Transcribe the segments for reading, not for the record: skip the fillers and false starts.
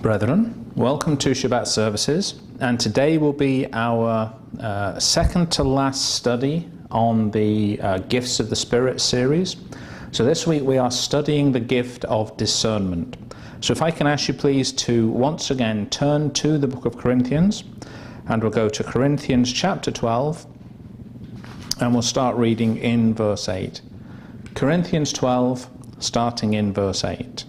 Brethren, welcome to Shabbat services, and today will be our second to last study on the Gifts of the Spirit series. So this week we are studying the gift of discernment. So if I can ask you please to once again turn to the book of Corinthians, and we'll go to Corinthians chapter 12, and we'll start reading in verse 8. Corinthians 12, starting in verse 8.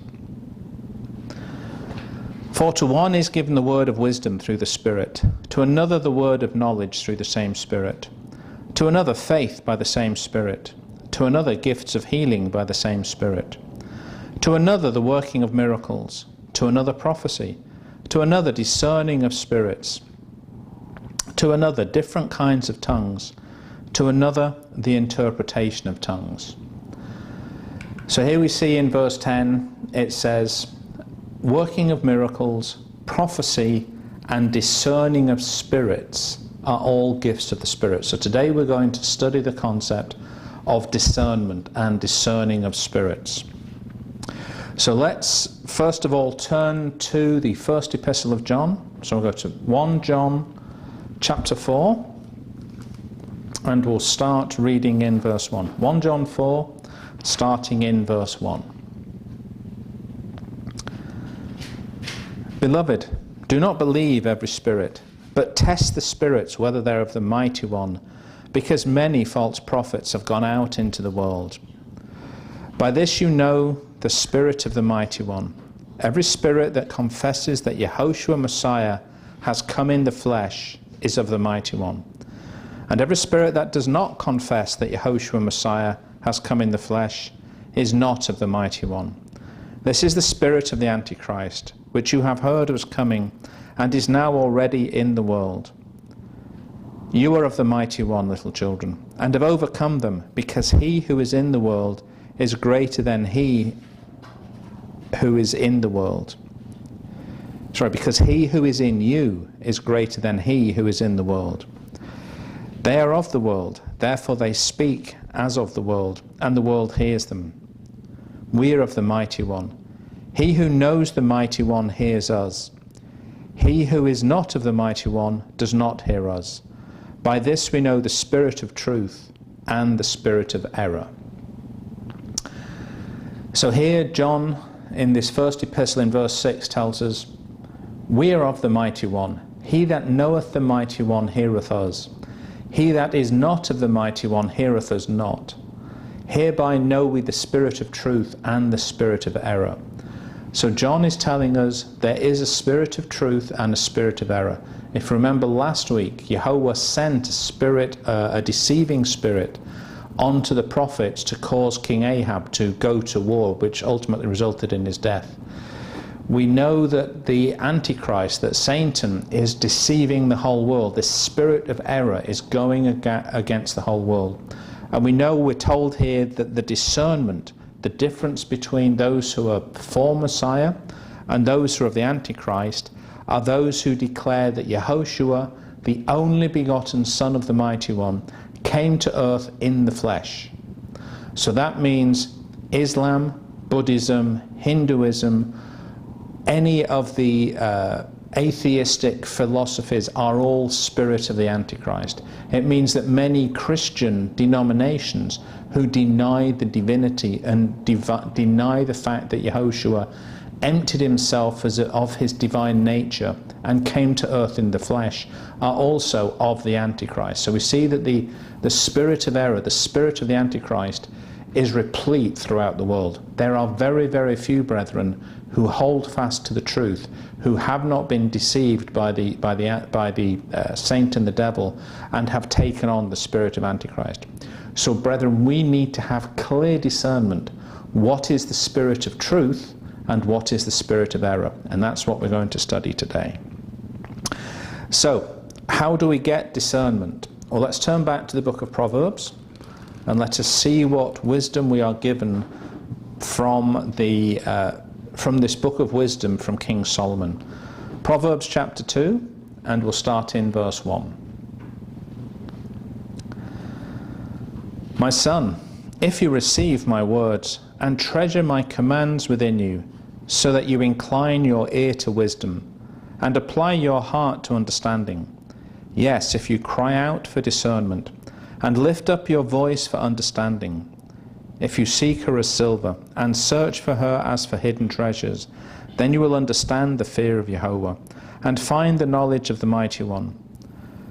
For to one is given the word of wisdom through the Spirit, to another the word of knowledge through the same Spirit, to another faith by the same Spirit, to another gifts of healing by the same Spirit, to another the working of miracles, to another prophecy, to another discerning of spirits, to another different kinds of tongues, to another the interpretation of tongues. So here we see in verse 10, it says, working of miracles, prophecy, and discerning of spirits are all gifts of the Spirit. So today we're going to study the concept of discernment and discerning of spirits. So let's first of all turn to the first epistle of John. So we'll go to 1 John chapter 4, and we'll start reading in verse 1. 1 John 4, starting in verse 1. Beloved, do not believe every spirit, but test the spirits whether they're of the mighty one, because many false prophets have gone out into the world. By this you know the spirit of the mighty one. Every spirit that confesses that Yahushua Messiah has come in the flesh is of the mighty one. And every spirit that does not confess that Yahushua Messiah has come in the flesh is not of the mighty one. This is the spirit of the Antichrist, which you have heard was coming, and is now already in the world. You are of the mighty one, little children, and have overcome them, because he who is in the world is greater than he who is in the world. Because he who is in you is greater than he who is in the world. They are of the world, therefore they speak as of the world, and the world hears them. We are of the mighty one. He who knows the mighty one hears us. He who is not of the mighty one does not hear us. By this we know the spirit of truth and the spirit of error. So here John, in this first epistle in verse 6, tells us, we are of the mighty one. He that knoweth the mighty one heareth us. He that is not of the mighty one heareth us not. Hereby know we the spirit of truth and the spirit of error. So John is telling us there is a spirit of truth and a spirit of error. If you remember last week, Yahweh sent a deceiving spirit onto the prophets to cause King Ahab to go to war, which ultimately resulted in his death. We know that the Antichrist, that Satan, is deceiving the whole world. This spirit of error is going against the whole world. And we know, we're told here, that the discernment, the difference between those who are for Messiah and those who are of the Antichrist, are those who declare that Yahushua, the only begotten Son of the Mighty One, came to earth in the flesh. So that means Islam, Buddhism, Hinduism, any of the atheistic philosophies are all spirit of the Antichrist. It means that many Christian denominations who deny the divinity and deny the fact that Yahushua emptied himself of his divine nature and came to earth in the flesh are also of the Antichrist. So we see that the spirit of error, the spirit of the Antichrist, is replete throughout the world. There are very, very few brethren who hold fast to the truth, who have not been deceived by the saint and the devil, and have taken on the spirit of Antichrist. So brethren, we need to have clear discernment. What is the spirit of truth and what is the spirit of error? And that's what we're going to study today. So how do we get discernment? Well, let's turn back to the book of Proverbs, and let us see what wisdom we are given from this book of wisdom from King Solomon. Proverbs chapter 2, and we'll start in verse 1. My son, if you receive my words and treasure my commands within you, so that you incline your ear to wisdom, and apply your heart to understanding. Yes, if you cry out for discernment, and lift up your voice for understanding. If you seek her as silver, and search for her as for hidden treasures, then you will understand the fear of Jehovah, and find the knowledge of the Mighty One.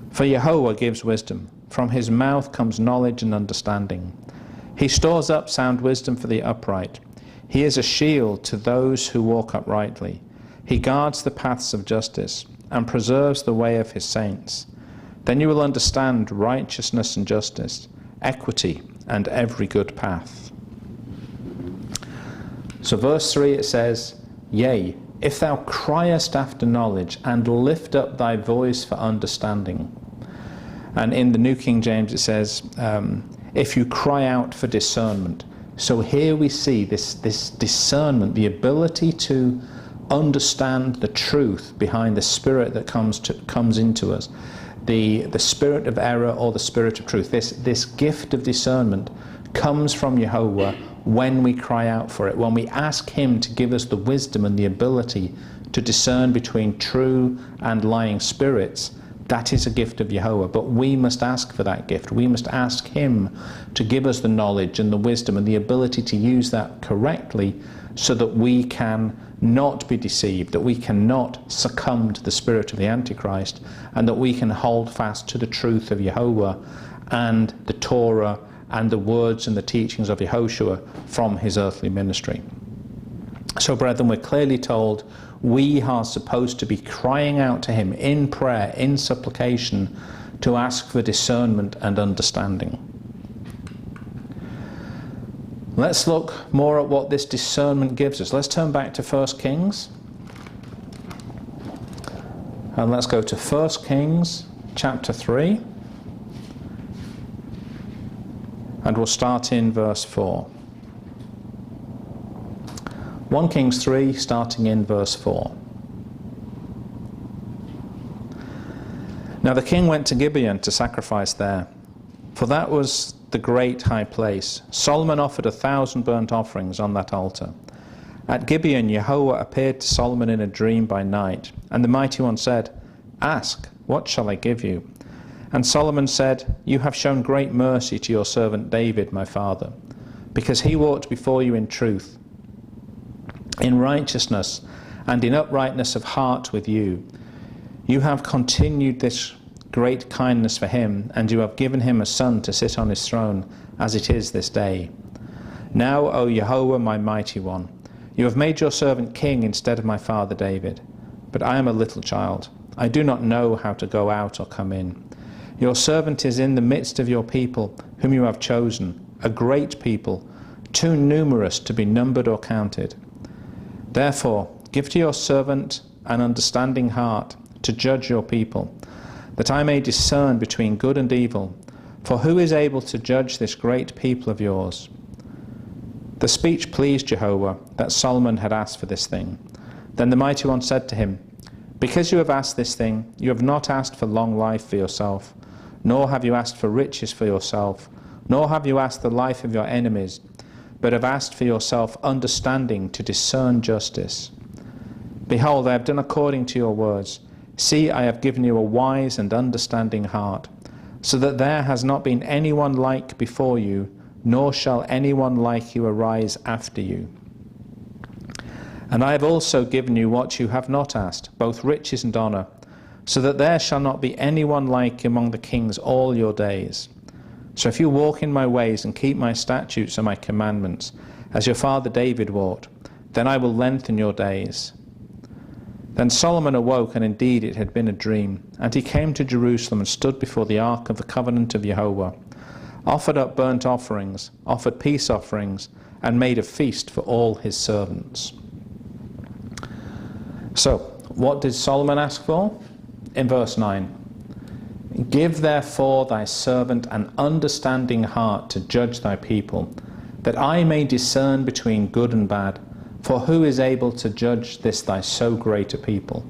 For Jehovah gives wisdom, from his mouth comes knowledge and understanding. He stores up sound wisdom for the upright. He is a shield to those who walk uprightly. He guards the paths of justice, and preserves the way of his saints. Then you will understand righteousness and justice, equity, and every good path. So verse 3, it says, Yea, if thou criest after knowledge, and lift up thy voice for understanding. And in the New King James it says, if you cry out for discernment. So here we see this discernment, the ability to understand the truth behind the spirit that comes into us. The spirit of error or the spirit of truth. This gift of discernment comes from Jehovah when we cry out for it, when we ask him to give us the wisdom and the ability to discern between true and lying spirits. That is a gift of Jehovah, but we must ask for that gift. We must ask him to give us the knowledge and the wisdom and the ability to use that correctly, so that we can not be deceived, that we cannot succumb to the spirit of the Antichrist, and that we can hold fast to the truth of Jehovah and the Torah and the words and the teachings of Yehoshua from his earthly ministry. So, brethren, we're clearly told we are supposed to be crying out to him in prayer, in supplication, to ask for discernment and understanding. Let's look more at what this discernment gives us. Let's turn back to 1 Kings. And let's go to 1 Kings chapter 3. And we'll start in verse 4. 1 Kings 3, starting in verse 4. Now the king went to Gibeon to sacrifice there, for that was the great high place. Solomon offered 1,000 burnt offerings on that altar. At Gibeon, Jehovah appeared to Solomon in a dream by night, and the Mighty One said, Ask, what shall I give you? And Solomon said, You have shown great mercy to your servant David, my father, because he walked before you in truth, in righteousness, and in uprightness of heart with you. You have continued this great kindness for him, and you have given him a son to sit on his throne, as it is this day. Now, O Jehovah, my Mighty One, you have made your servant king instead of my father David. But I am a little child. I do not know how to go out or come in. Your servant is in the midst of your people, whom you have chosen, a great people, too numerous to be numbered or counted. Therefore, give to your servant an understanding heart to judge your people, that I may discern between good and evil. For who is able to judge this great people of yours? The speech pleased Jehovah, that Solomon had asked for this thing. Then the Mighty One said to him, Because you have asked this thing, you have not asked for long life for yourself, nor have you asked for riches for yourself, nor have you asked the life of your enemies, but have asked for yourself understanding to discern justice. Behold, I have done according to your words. See, I have given you a wise and understanding heart, so that there has not been anyone like before you, nor shall anyone like you arise after you. And I have also given you what you have not asked, both riches and honour, so that there shall not be anyone like among the kings all your days. So if you walk in my ways and keep my statutes and my commandments, as your father David walked, then I will lengthen your days. Then Solomon awoke, and indeed it had been a dream. And he came to Jerusalem and stood before the ark of the covenant of Jehovah, offered up burnt offerings, offered peace offerings, and made a feast for all his servants. So, what did Solomon ask for? In verse 9. Give therefore thy servant an understanding heart to judge thy people, that I may discern between good and bad. For who is able to judge this thy so great a people?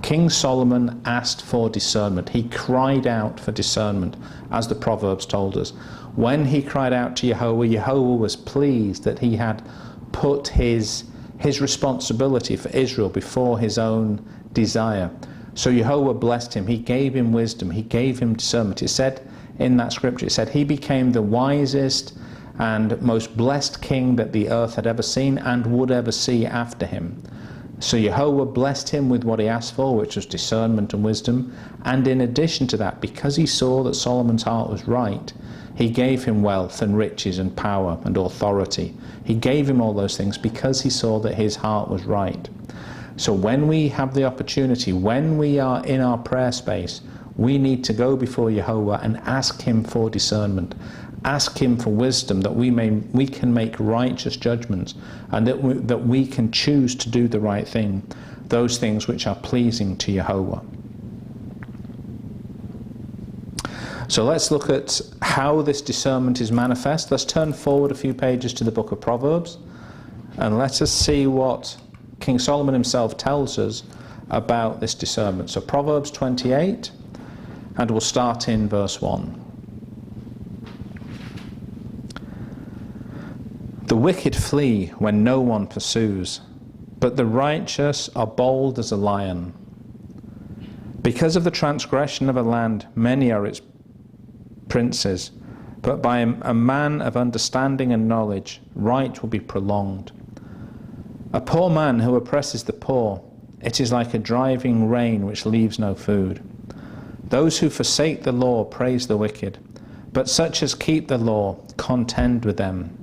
King Solomon asked for discernment. He cried out for discernment, as the Proverbs told us. When he cried out to Jehovah, Jehovah was pleased that he had put his his responsibility for Israel before his own desire. So Jehovah blessed him. He gave him wisdom. He gave him discernment. It said in that scripture, it said he became the wisest and most blessed king that the earth had ever seen and would ever see after him. So Jehovah blessed him with what he asked for, which was discernment and wisdom. And in addition to that, because he saw that Solomon's heart was right, he gave him wealth and riches and power and authority. He gave him all those things because he saw that his heart was right. So when we have the opportunity, when we are in our prayer space, we need to go before Jehovah and ask him for discernment. Ask him for wisdom, that we can make righteous judgments, and that we can choose to do the right thing, those things which are pleasing to Jehovah. So let's look at how this discernment is manifest. Let's turn forward a few pages to the book of Proverbs, and let us see what King Solomon himself tells us about this discernment. So Proverbs 28, and we'll start in verse 1. The wicked flee when no one pursues, but the righteous are bold as a lion. Because of the transgression of a land, many are its princes, but by a man of understanding and knowledge, right will be prolonged. A poor man who oppresses the poor, it is like a driving rain which leaves no food. Those who forsake the law praise the wicked, but such as keep the law contend with them.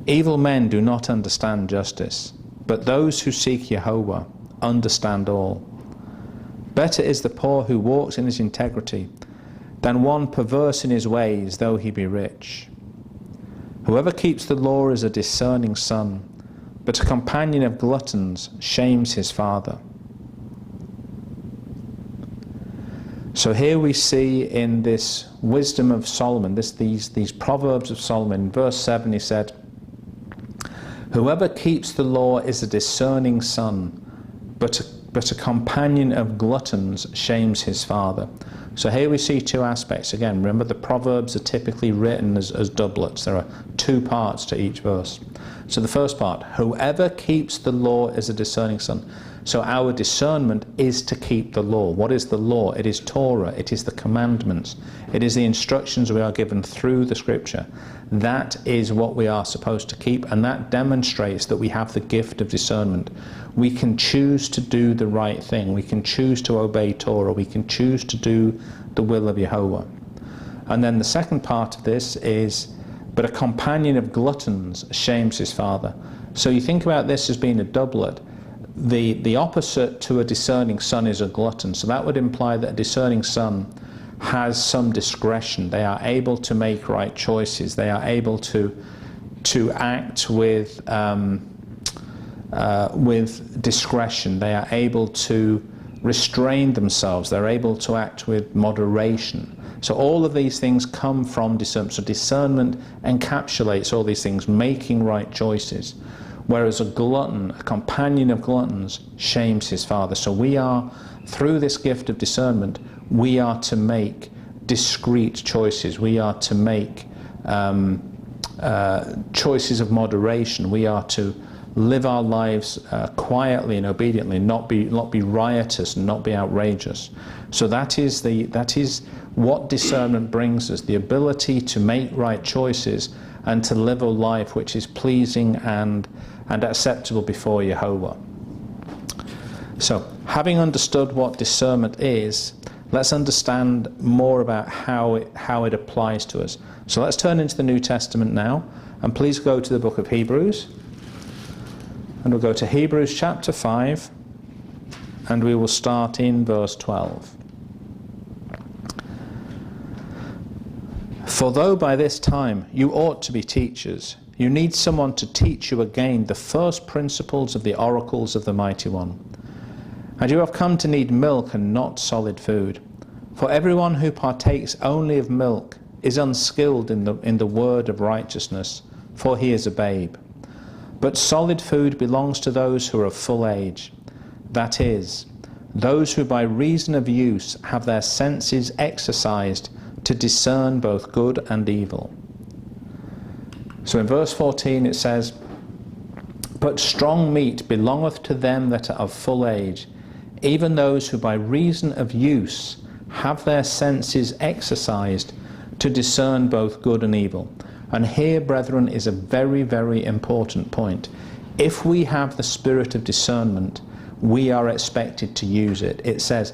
Evil men do not understand justice, but those who seek Jehovah understand all. Better is the poor who walks in his integrity than one perverse in his ways, though he be rich. Whoever keeps the law is a discerning son, but a companion of gluttons shames his father. So here we see in this wisdom of Solomon, these Proverbs of Solomon, in verse 7 he said, whoever keeps the law is a discerning son, but a companion of gluttons shames his father. So here we see two aspects. Again, remember the Proverbs are typically written as doublets. There are two parts to each verse. So the first part, whoever keeps the law is a discerning son. So our discernment is to keep the law. What is the law? It is Torah. It is the commandments. It is the instructions we are given through the scripture. That is what we are supposed to keep, and that demonstrates that we have the gift of discernment. We can choose to do the right thing. We can choose to obey Torah. We can choose to do the will of Jehovah. And then the second part of this is, but a companion of gluttons shames his father. So you think about this as being a doublet. The opposite to a discerning son is a glutton. So that would imply that a discerning son has some discretion. They are able to make right choices. They are able to act with discretion. They are able to restrain themselves. They're able to act with moderation. So all of these things come from discernment. So discernment encapsulates all these things, making right choices. Whereas a glutton, a companion of gluttons, shames his father. So we are, through this gift of discernment, we are to make discreet choices. We are to make choices of moderation. We are to live our lives quietly and obediently, not be riotous and not be outrageous. So that is what discernment brings us, the ability to make right choices and to live a life which is pleasing and acceptable before Jehovah. So, having understood what discernment is, let's understand more about how it applies to us. So let's turn into the New Testament now, and please go to the book of Hebrews, and we'll go to Hebrews chapter 5, and we will start in verse 12. For though by this time you ought to be teachers, you need someone to teach you again the first principles of the oracles of the Mighty One. And you have come to need milk and not solid food. For everyone who partakes only of milk is unskilled in the word of righteousness, for he is a babe. But solid food belongs to those who are of full age, that is, those who by reason of use have their senses exercised to discern both good and evil. So in verse 14 it says, But strong meat belongeth to them that are of full age, even those who by reason of use have their senses exercised to discern both good and evil. And here, brethren, is a very, very important point. If we have the spirit of discernment, we are expected to use it. It says,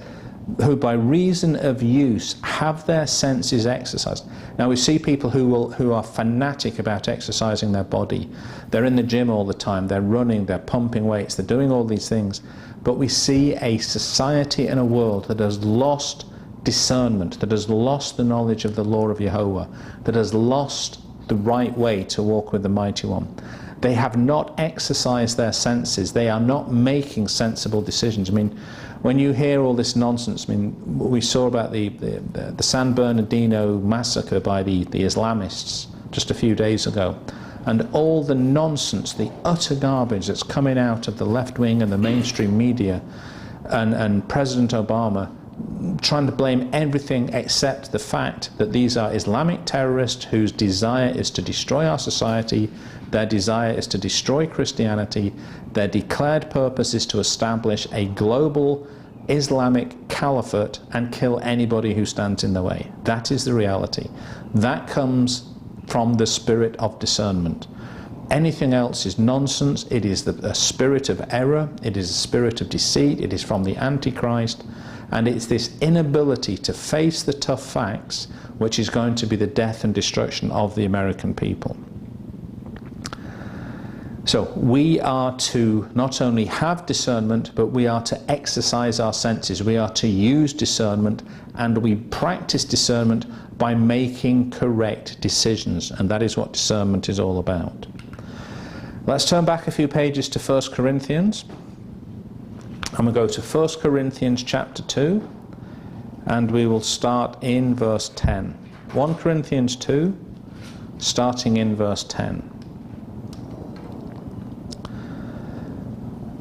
who by reason of use have their senses exercised. Now we see people who are fanatic about exercising their body. They're in the gym all the time, they're running, they're pumping weights, they're doing all these things. But we see a society and a world that has lost discernment, that has lost the knowledge of the law of Jehovah, that has lost the right way to walk with the Mighty One. They have not exercised their senses. They are not making sensible decisions. I mean, when you hear all this nonsense, I mean, we saw about the San Bernardino massacre by the Islamists just a few days ago, and all the nonsense, the utter garbage that's coming out of the left wing and the mainstream media, and President Obama trying to blame everything except the fact that these are Islamic terrorists whose desire is to destroy our society, their desire is to destroy Christianity, their declared purpose is to establish a global Islamic caliphate and kill anybody who stands in the way. That is the reality. That comes from the spirit of discernment. Anything else is nonsense. It is a spirit of error, it is a spirit of deceit, it is from the Antichrist, and it's this inability to face the tough facts which is going to be the death and destruction of the American people. So we are to not only have discernment, but we are to exercise our senses. We are to use discernment, and we practice discernment by making correct decisions, and that is what discernment is all about. Let's turn back a few pages to 1 Corinthians. I'm going to go to 1 Corinthians chapter 2, and we will start in verse 10. 1 Corinthians 2, starting in verse 10.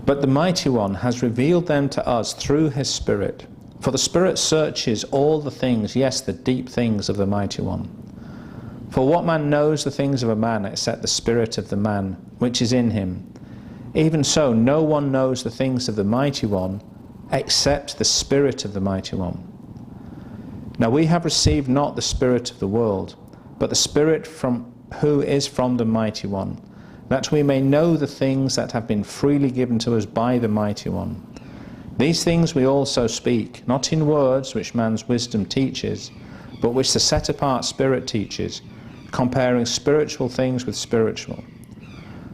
But the Mighty One has revealed them to us through his Spirit. For the Spirit searches all the things, yes, the deep things of the Mighty One. For what man knows the things of a man except the spirit of the man which is in him? Even so, no one knows the things of the Mighty One except the Spirit of the Mighty One. Now we have received not the spirit of the world, but the Spirit from who is from the Mighty One, that we may know the things that have been freely given to us by the Mighty One. These things we also speak, not in words which man's wisdom teaches, but which the set-apart Spirit teaches, comparing spiritual things with spiritual.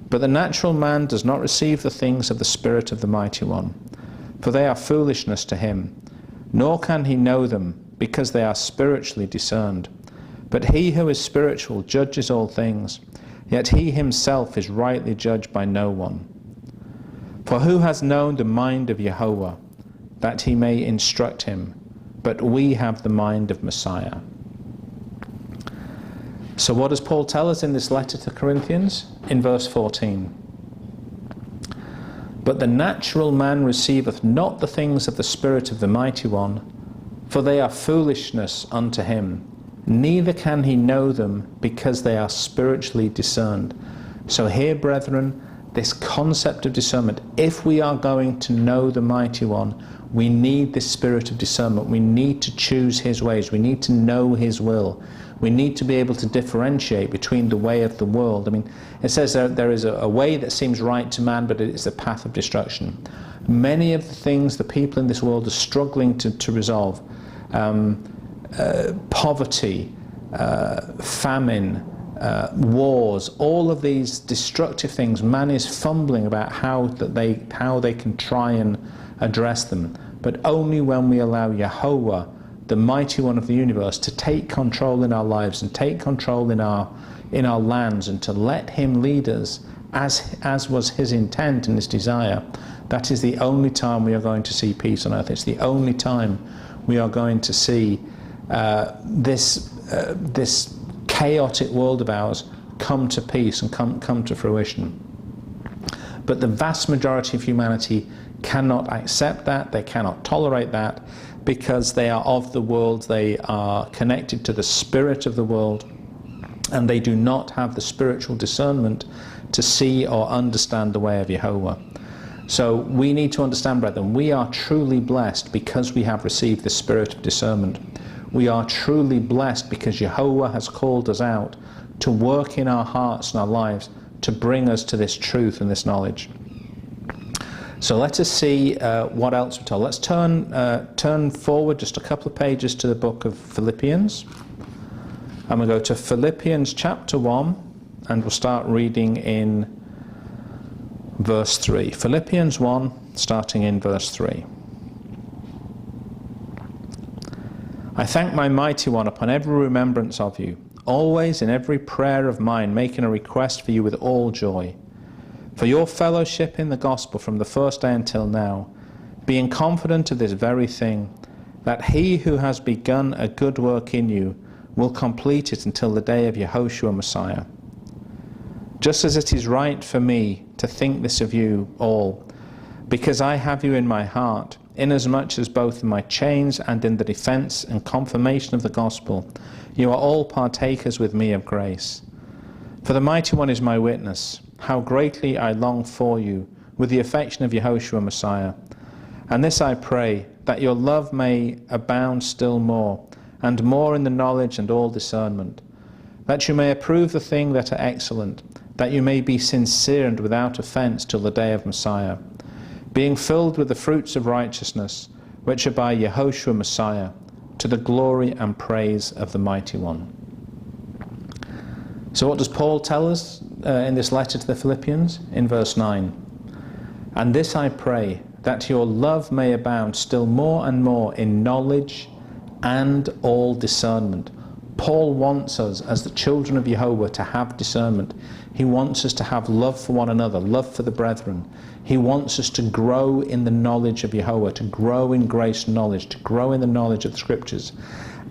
But the natural man does not receive the things of the Spirit of the Mighty One, for they are foolishness to him, nor can he know them, because they are spiritually discerned. But he who is spiritual judges all things, yet he himself is rightly judged by no one. For who has known the mind of Jehovah, that he may instruct him? But we have the mind of Messiah. So what does Paul tell us in this letter to Corinthians? In verse 14. But the natural man receiveth not the things of the Spirit of the Mighty One, for they are foolishness unto him. Neither can he know them, because they are spiritually discerned. So here, brethren, this concept of discernment, if we are going to know the Mighty One, we need this spirit of discernment. We need to choose his ways. We need to know his will. We need to be able to differentiate between the way of the world. I mean, it says there is a way that seems right to man, but it is the path of destruction. Many of the things the people in this world are struggling to resolve, poverty, famine, wars, all of these destructive things, man is fumbling about how they can try and address them. But only when we allow Jehovah, the Mighty One of the universe, to take control in our lives and take control in our lands, and to let him lead us as was his intent and his desire, that is the only time we are going to see peace on earth. It's the only time we are going to see this chaotic world of ours come to peace and come to fruition. But the vast majority of humanity cannot accept that, they cannot tolerate that, because they are of the world, they are connected to the spirit of the world, and they do not have the spiritual discernment to see or understand the way of Jehovah. So we need to understand, brethren, we are truly blessed because we have received the spirit of discernment. We are truly blessed because Jehovah has called us out to work in our hearts and our lives to bring us to this truth and this knowledge. So let us see what else we're told. Let's turn forward just a couple of pages to the book of Philippians. I'm going to go to Philippians chapter 1, and we'll start reading in verse 3. Philippians 1, starting in verse 3. I thank my mighty one upon every remembrance of you, always in every prayer of mine, making a request for you with all joy, for your fellowship in the gospel from the first day until now, being confident of this very thing, that he who has begun a good work in you will complete it until the day of Yehoshua Messiah. Just as it is right for me to think this of you all, because I have you in my heart, inasmuch as both in my chains and in the defense and confirmation of the gospel, you are all partakers with me of grace. For the mighty one is my witness, how greatly I long for you with the affection of Yehoshua Messiah. And this I pray, that your love may abound still more, and more in the knowledge and all discernment, that you may approve the things that are excellent, that you may be sincere and without offence till the day of Messiah, being filled with the fruits of righteousness, which are by Yehoshua Messiah, to the glory and praise of the Mighty One. So what does Paul tell us in this letter to the Philippians? In verse 9. And this I pray, that your love may abound still more and more in knowledge and all discernment. Paul wants us, as the children of Jehovah, to have discernment. He wants us to have love for one another, love for the brethren. He wants us to grow in the knowledge of Jehovah, to grow in grace and knowledge, to grow in the knowledge of the Scriptures,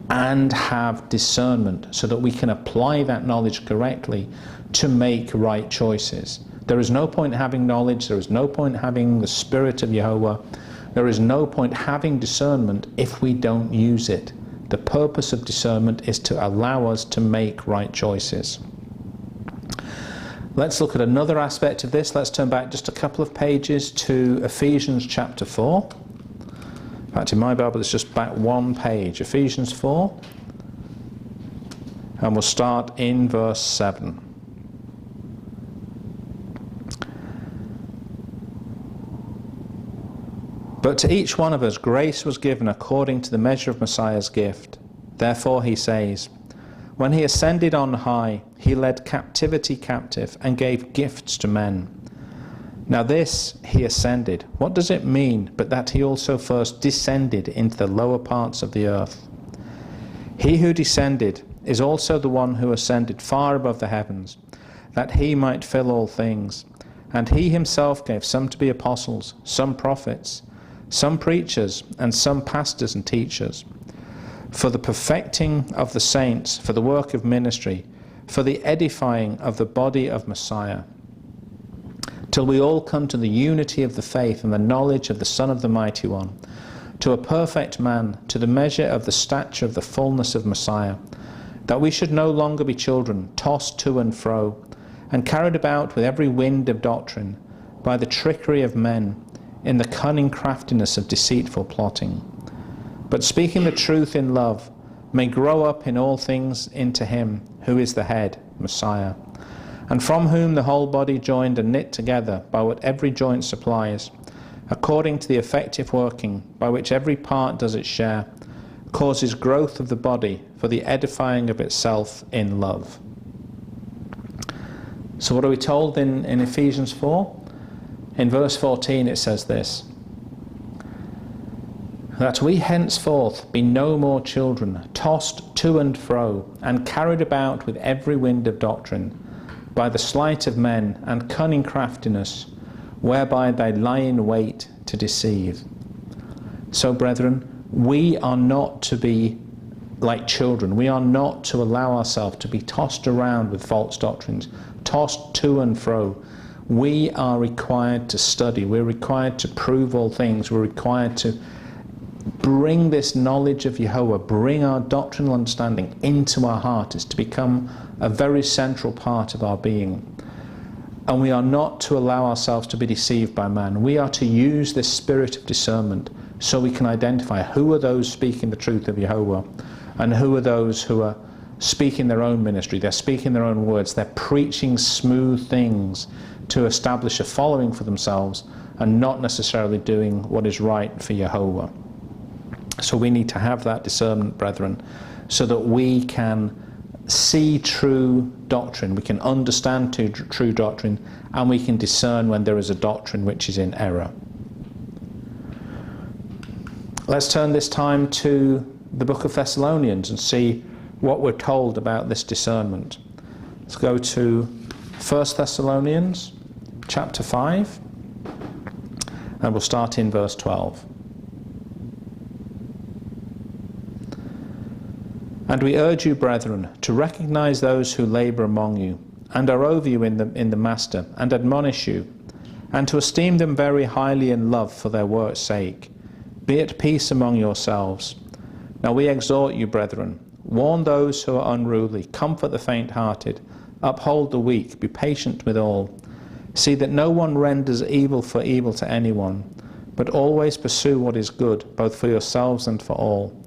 and have discernment so that we can apply that knowledge correctly to make right choices. There is no point having knowledge, there is no point having the Spirit of Jehovah, there is no point having discernment if we don't use it. The purpose of discernment is to allow us to make right choices. Let's look at another aspect of this. Let's turn back just a couple of pages to Ephesians chapter 4. In fact, in my Bible it's just back one page. Ephesians 4. And we'll start in verse 7. But to each one of us grace was given according to the measure of Messiah's gift. Therefore he says, when he ascended on high, he led captivity captive and gave gifts to men. Now this he ascended. What does it mean but that he also first descended into the lower parts of the earth? He who descended is also the one who ascended far above the heavens, that he might fill all things. And he himself gave some to be apostles, some prophets, some preachers, and some pastors and teachers, for the perfecting of the saints, for the work of ministry, for the edifying of the body of Messiah, till we all come to the unity of the faith and the knowledge of the Son of the Mighty One, to a perfect man, to the measure of the stature of the fullness of Messiah, that we should no longer be children, tossed to and fro, and carried about with every wind of doctrine, by the trickery of men, in the cunning craftiness of deceitful plotting. But speaking the truth in love, may grow up in all things into him who is the head, Messiah, and from whom the whole body joined and knit together by what every joint supplies, according to the effective working by which every part does its share, causes growth of the body for the edifying of itself in love. So what are we told in Ephesians 4? In verse 14 it says this, that we henceforth be no more children, tossed to and fro, and carried about with every wind of doctrine, by the sleight of men and cunning craftiness, whereby they lie in wait to deceive. So, brethren, we are not to be like children. We are not to allow ourselves to be tossed around with false doctrines, tossed to and fro. We are required to study. We're required to prove all things. We're required to bring this knowledge of Yahweh, bring our doctrinal understanding into our heart, is to become a very central part of our being. And we are not to allow ourselves to be deceived by man. We are to use this spirit of discernment so we can identify who are those speaking the truth of Yahweh and who are those who are speaking their own ministry. They're speaking their own words. They're preaching smooth things to establish a following for themselves and not necessarily doing what is right for Yahweh. So we need to have that discernment, brethren, so that we can see true doctrine, we can understand true doctrine, and we can discern when there is a doctrine which is in error. Let's turn this time to the book of Thessalonians and see what we're told about this discernment. Let's go to 1 Thessalonians chapter 5, and we'll start in verse 12. And we urge you, brethren, to recognize those who labour among you, and are over you in the Master, and admonish you, and to esteem them very highly in love for their work's sake. Be at peace among yourselves. Now we exhort you, brethren, warn those who are unruly, comfort the faint-hearted, uphold the weak, be patient with all. See that no one renders evil for evil to anyone, but always pursue what is good, both for yourselves and for all.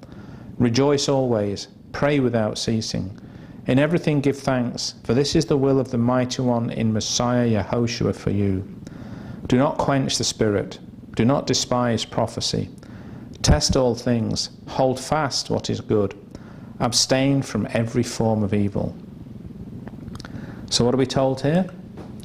Rejoice always, pray without ceasing. In everything give thanks, for this is the will of the Mighty One in Messiah Yahushua for you. Do not quench the Spirit, do not despise prophecy. Test all things, hold fast what is good, abstain from every form of evil. So what are we told here?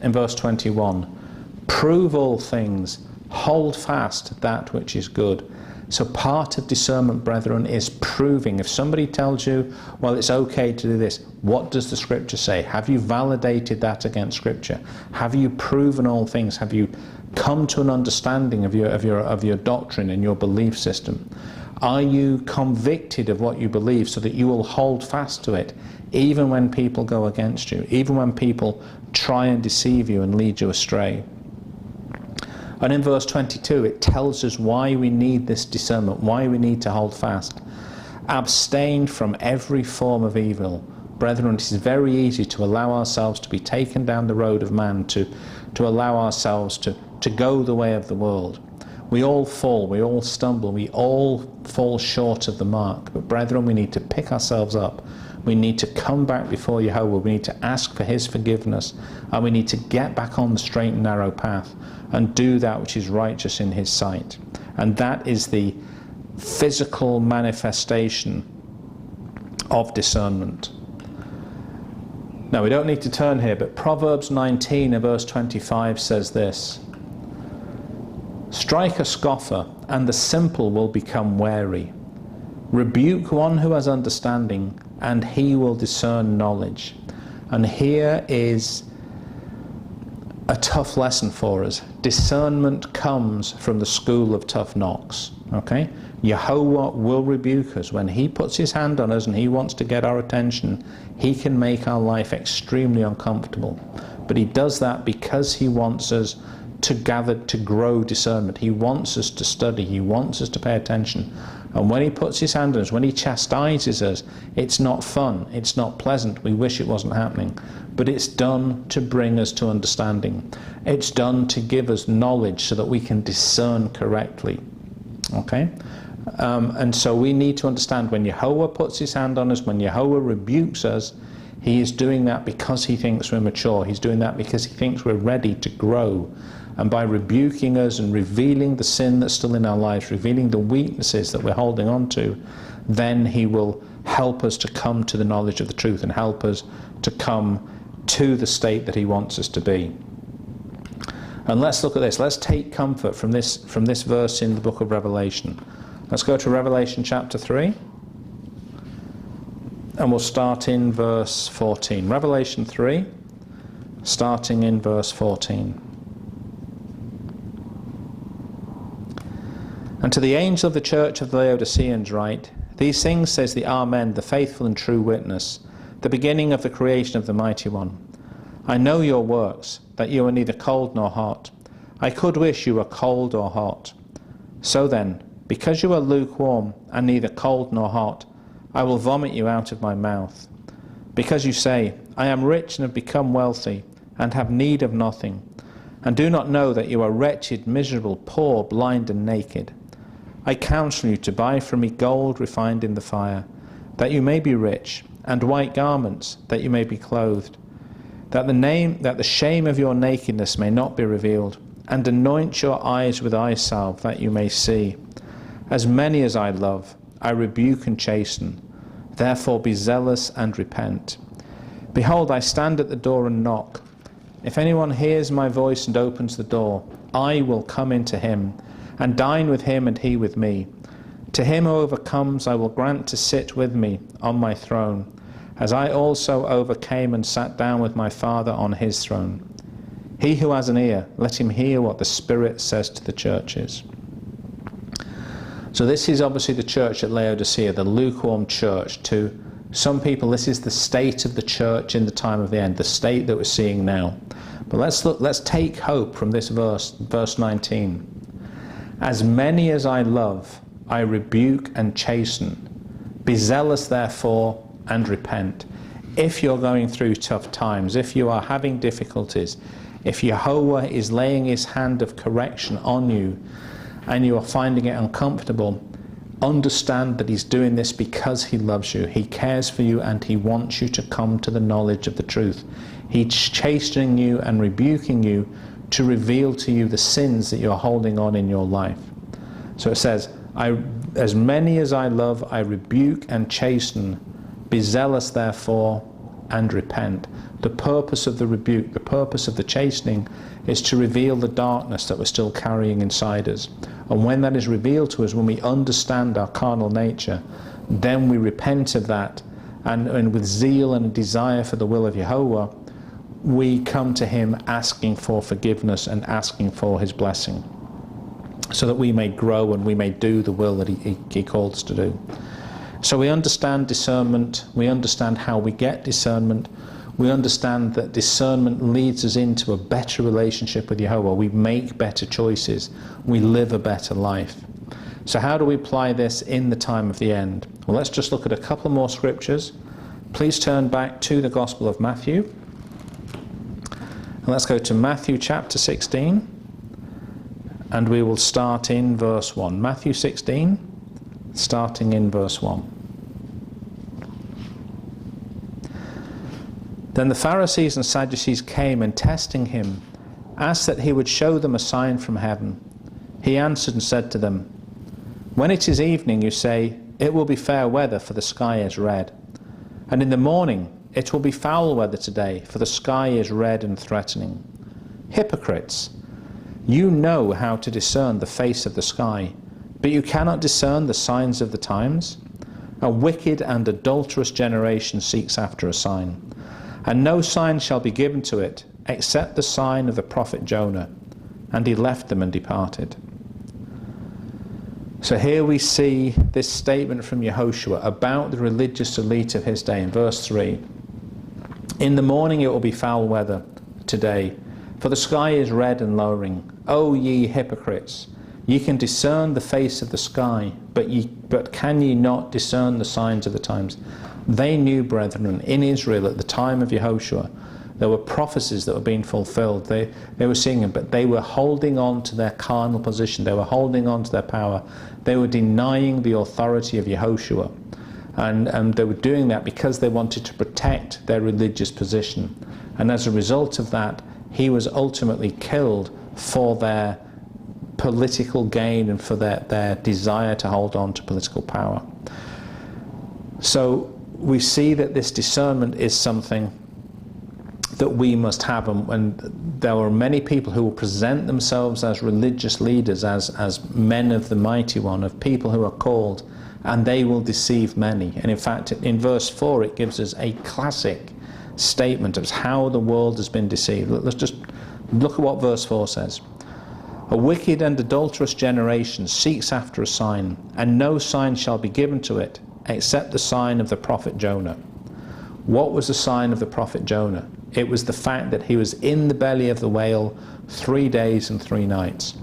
In verse 21, prove all things, hold fast that which is good. So part of discernment, brethren, is proving. If somebody tells you, well, it's okay to do this, what does the Scripture say? Have you validated that against Scripture? Have you proven all things? Have you come to an understanding of your doctrine and your belief system? Are you convicted of what you believe so that you will hold fast to it, even when people go against you, even when people try and deceive you and lead you astray? And in verse 22, it tells us why we need this discernment, why we need to hold fast. Abstain from every form of evil. Brethren, it is very easy to allow ourselves to be taken down the road of man, to allow ourselves to go the way of the world. We all fall, we all stumble, we all fall short of the mark. But brethren, we need to pick ourselves up. We need to come back before Yahweh. We need to ask for His forgiveness. And we need to get back on the straight and narrow path and do that which is righteous in His sight. And that is the physical manifestation of discernment. Now, we don't need to turn here, but Proverbs 19 and verse 25 says this: strike a scoffer, and the simple will become wary. Rebuke one who has understanding, and he will discern knowledge. And here is a tough lesson for us. Discernment comes from the school of tough knocks. Okay? Yahweh will rebuke us. When He puts His hand on us and He wants to get our attention, He can make our life extremely uncomfortable. But He does that because He wants us to gather, to grow discernment. He wants us to study. He wants us to pay attention. And when He puts His hand on us, when He chastises us, it's not fun, it's not pleasant, we wish it wasn't happening. But it's done to bring us to understanding. It's done to give us knowledge so that we can discern correctly. Okay? And so we need to understand, when Yahweh puts His hand on us, when Yahweh rebukes us, He is doing that because He thinks we're mature. He's doing that because He thinks we're ready to grow. And by rebuking us and revealing the sin that's still in our lives, revealing the weaknesses that we're holding on to, then He will help us to come to the knowledge of the truth and help us to come to the state that He wants us to be. And let's look at this. Let's take comfort from this verse in the book of Revelation. Let's go to Revelation chapter 3. And we'll start in verse 14. Revelation 3, starting in verse 14. And to the angel of the church of the Laodiceans write, these things says the Amen, the faithful and true witness, the beginning of the creation of the Mighty One. I know your works, that you are neither cold nor hot. I could wish you were cold or hot. So then, Because you are lukewarm and neither cold nor hot, I will vomit you out of my mouth. Because you say, I am rich and have become wealthy, and have need of nothing, and do not know that you are wretched, miserable, poor, blind, and naked. I counsel you to buy from me gold refined in the fire, that you may be rich, and white garments, that you may be clothed, that the shame of your nakedness may not be revealed, and anoint your eyes with eye salve, that you may see. As many as I love, I rebuke and chasten. Therefore be zealous and repent. Behold, I stand at the door and knock. If anyone hears my voice and opens the door, I will come into him, and dine with him and he with me. To him who overcomes I will grant to sit with me on my throne, as I also overcame and sat down with my Father on his throne. He who has an ear, let him hear what the Spirit says to the churches. So this is obviously the church at Laodicea, the lukewarm church. To some people, this is the state of the church in the time of the end, the state that we're seeing now. But let's take hope from this verse 19. As many as I love, I rebuke and chasten. Be zealous, therefore, and repent. If you're going through tough times, if you are having difficulties, if Jehovah is laying his hand of correction on you, and you are finding it uncomfortable, understand that he's doing this because he loves you. He cares for you, and he wants you to come to the knowledge of the truth. He's chastening you and rebuking you to reveal to you the sins that you're holding on in your life. So it says, as many as I love, I rebuke and chasten. Be zealous, therefore, and repent. The purpose of the rebuke, the purpose of the chastening, is to reveal the darkness that we're still carrying inside us. And when that is revealed to us, when we understand our carnal nature, then we repent of that, and with zeal and a desire for the will of Jehovah, we come to him asking for forgiveness and asking for his blessing, so that we may grow and we may do the will that he called us to do. So we understand discernment, we understand how we get discernment, we understand that discernment leads us into a better relationship with Jehovah. We make better choices, we live a better life. So how do we apply this in the time of the end? Well, let's just look at a couple more scriptures. Please turn back to the Gospel of Matthew. And let's go to Matthew chapter 16, and we will start in verse 1. Matthew 16, starting in verse 1. Then the Pharisees and Sadducees came, and testing him, asked that he would show them a sign from heaven. He answered and said to them, When it is evening, you say, It will be fair weather, for the sky is red. And in the morning, it will be foul weather today, for the sky is red and threatening. Hypocrites! You know how to discern the face of the sky, but you cannot discern the signs of the times. A wicked and adulterous generation seeks after a sign, and no sign shall be given to it, except the sign of the prophet Jonah. And he left them and departed. So here we see this statement from Yehoshua about the religious elite of his day in verse 3. In the morning it will be foul weather today, for the sky is red and lowering. O ye hypocrites! Ye can discern the face of the sky, but can ye not discern the signs of the times? They knew, brethren, in Israel at the time of Yehoshua, there were prophecies that were being fulfilled. They were seeing them, but they were holding on to their carnal position. They were holding on to their power. They were denying the authority of Yehoshua. And they were doing that because they wanted to protect their religious position. And as a result of that, he was ultimately killed for their political gain and for their desire to hold on to political power. So we see that this discernment is something that we must have, and there are many people who will present themselves as religious leaders, as men of the mighty one, of people who are called, and they will deceive many. And in fact, in verse 4 it gives us a classic statement of how the world has been deceived. Let's just look at what verse 4 says. A wicked and adulterous generation seeks after a sign, and no sign shall be given to it, except the sign of the prophet Jonah. What was the sign of the prophet Jonah? It was the fact that he was in the belly of the whale 3 days and 3 nights.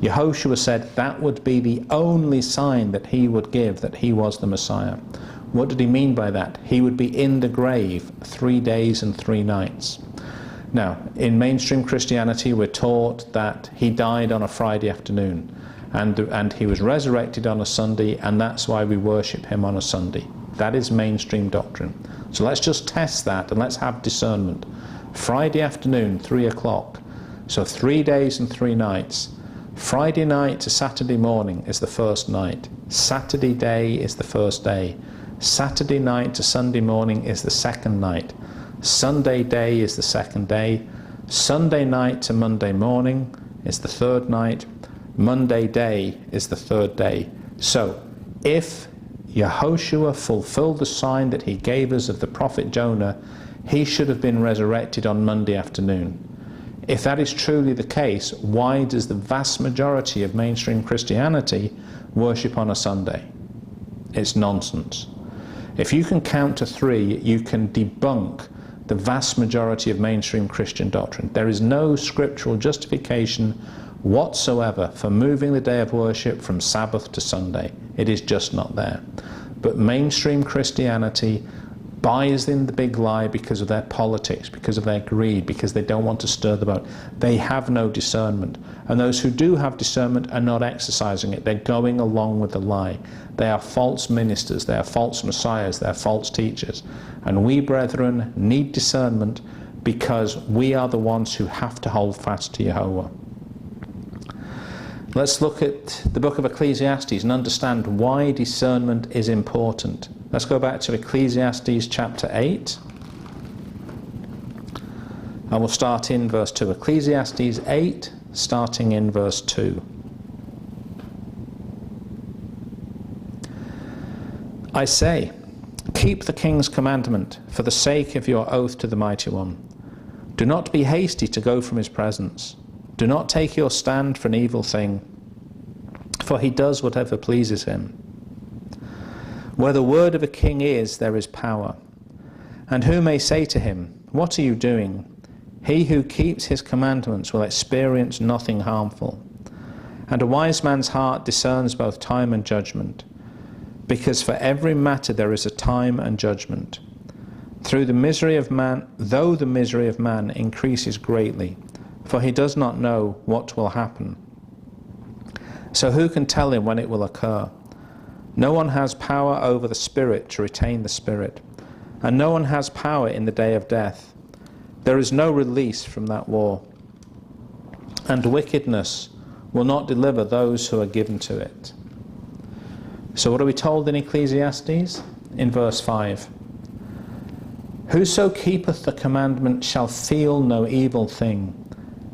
Yehoshua said that would be the only sign that he would give that he was the Messiah. What did he mean by that? He would be in the grave 3 days and 3 nights. Now, in mainstream Christianity, we're taught that he died on a Friday afternoon and he was resurrected on a Sunday, and that's why we worship him on a Sunday. That is mainstream doctrine. So let's just test that and let's have discernment. Friday afternoon, 3 o'clock. So 3 days and 3 nights. Friday night to Saturday morning is the first night. Saturday day is the first day. Saturday night to Sunday morning is the second night. Sunday day is the second day. Sunday night to Monday morning is the third night. Monday day is the third day. So if Yehoshua fulfilled the sign that he gave us of the prophet Jonah, he should have been resurrected on Monday afternoon. If that is truly the case, why does the vast majority of mainstream Christianity worship on a Sunday? It's nonsense. If you can count to 3, you can debunk the vast majority of mainstream Christian doctrine. There is no scriptural justification whatsoever for moving the day of worship from Sabbath to Sunday. It is just not there. But mainstream Christianity buys in the big lie because of their politics, because of their greed, because they don't want to stir the boat. They have no discernment. And those who do have discernment are not exercising it. They're going along with the lie. They are false ministers, they are false messiahs, they are false teachers. And we, brethren, need discernment because we are the ones who have to hold fast to Jehovah. Let's look at the book of Ecclesiastes and understand why discernment is important. Let's go back to Ecclesiastes chapter 8. And we'll start in verse 2. Ecclesiastes 8, starting in verse 2. I say, keep the king's commandment for the sake of your oath to the Mighty One. Do not be hasty to go from his presence. Do not take your stand for an evil thing, for he does whatever pleases him. Where the word of a king is, there is power. And who may say to him, what are you doing? He who keeps his commandments will experience nothing harmful. And a wise man's heart discerns both time and judgment, because for every matter there is a time and judgment. Though the misery of man increases greatly, for he does not know what will happen. So who can tell him when it will occur? No one has power over the spirit to retain the spirit, and no one has power in the day of death. There is no release from that war, and wickedness will not deliver those who are given to it. So what are we told in Ecclesiastes? In verse 5. Whoso keepeth the commandment shall feel no evil thing,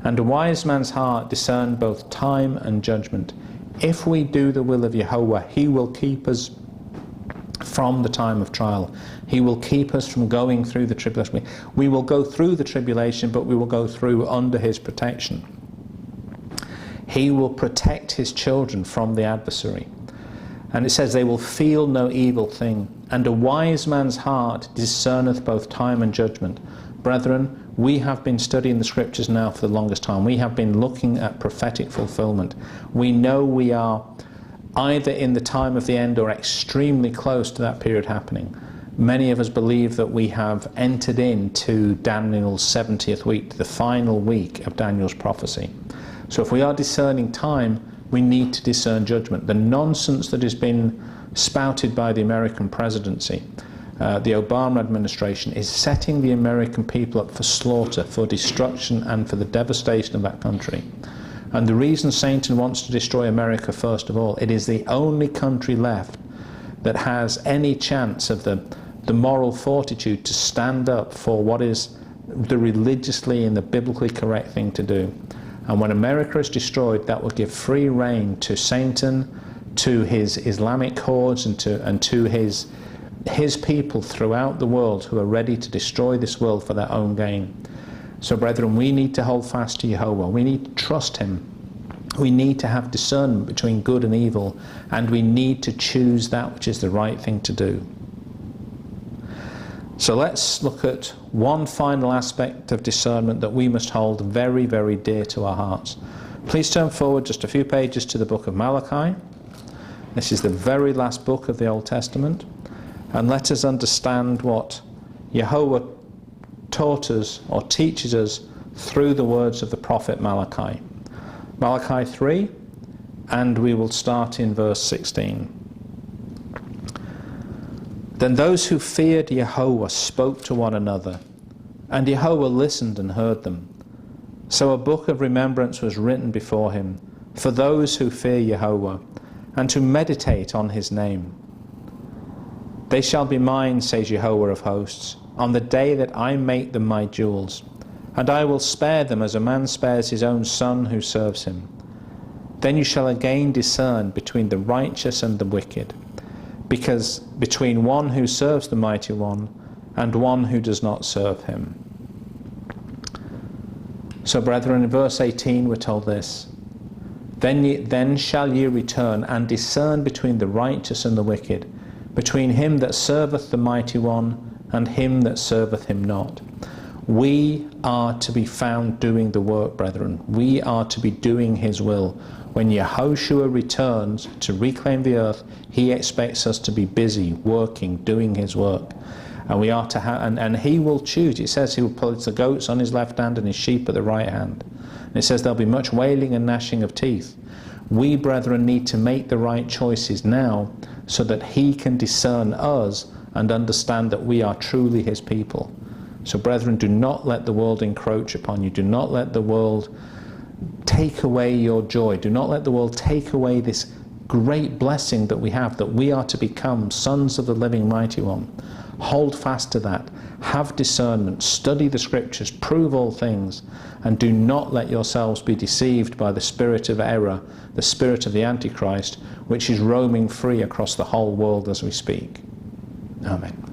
and a wise man's heart discern both time and judgment. If we do the will of Jehovah, he will keep us from the time of trial. He will keep us from going through the tribulation. We will go through the tribulation, but we will go through under his protection. He will protect his children from the adversary. And it says they will feel no evil thing. And a wise man's heart discerneth both time and judgment. Brethren, we have been studying the scriptures now for the longest time. We have been looking at prophetic fulfillment. We know we are either in the time of the end or extremely close to that period happening. Many of us believe that we have entered into Daniel's 70th week, the final week of Daniel's prophecy. So if we are discerning time, we need to discern judgment. The nonsense that has been spouted by the American presidency, the Obama administration, is setting the American people up for slaughter, for destruction, and for the devastation of that country. And the reason Satan wants to destroy America, first of all, it is the only country left that has any chance of the moral fortitude to stand up for what is the religiously and the biblically correct thing to do. And when America is destroyed, that will give free rein to Satan, to his Islamic hordes, and to his people throughout the world who are ready to destroy this world for their own gain. So brethren, we need to hold fast to Jehovah. We need to trust him. We need to have discernment between good and evil, and we need to choose that which is the right thing to do. So let's look at one final aspect of discernment that we must hold very, very dear to our hearts. Please turn forward just a few pages to the book of Malachi. This is the very last book of the Old Testament. And let us understand what Jehovah taught us or teaches us through the words of the prophet Malachi. Malachi 3, and we will start in verse 16. Then those who feared Jehovah spoke to one another, and Jehovah listened and heard them. So a book of remembrance was written before him, for those who fear Jehovah, and to meditate on his name. They shall be mine, says Jehovah of hosts, on the day that I make them my jewels, and I will spare them as a man spares his own son who serves him. Then you shall again discern between the righteous and the wicked, because between one who serves the Mighty One and one who does not serve him. So, brethren, in verse 18 we're told this: Then shall ye return and discern between the righteous and the wicked, between him that serveth the Mighty One and him that serveth him not. We are to be found doing the work, brethren. We are to be doing his will. When Yehoshua returns to reclaim the earth, he expects us to be busy, working, doing his work. And we are to and he will choose. It says he will put the goats on his left hand and his sheep at the right hand. And it says there'll be much wailing and gnashing of teeth. We, brethren, need to make the right choices now so that he can discern us and understand that we are truly his people. So, brethren, do not let the world encroach upon you. Do not let the world take away your joy. Do not let the world take away this great blessing that we have, that we are to become sons of the living Mighty One. Hold fast to that. Have discernment. Study the scriptures. Prove all things. And do not let yourselves be deceived by the spirit of error, the spirit of the Antichrist, which is roaming free across the whole world as we speak. Amen.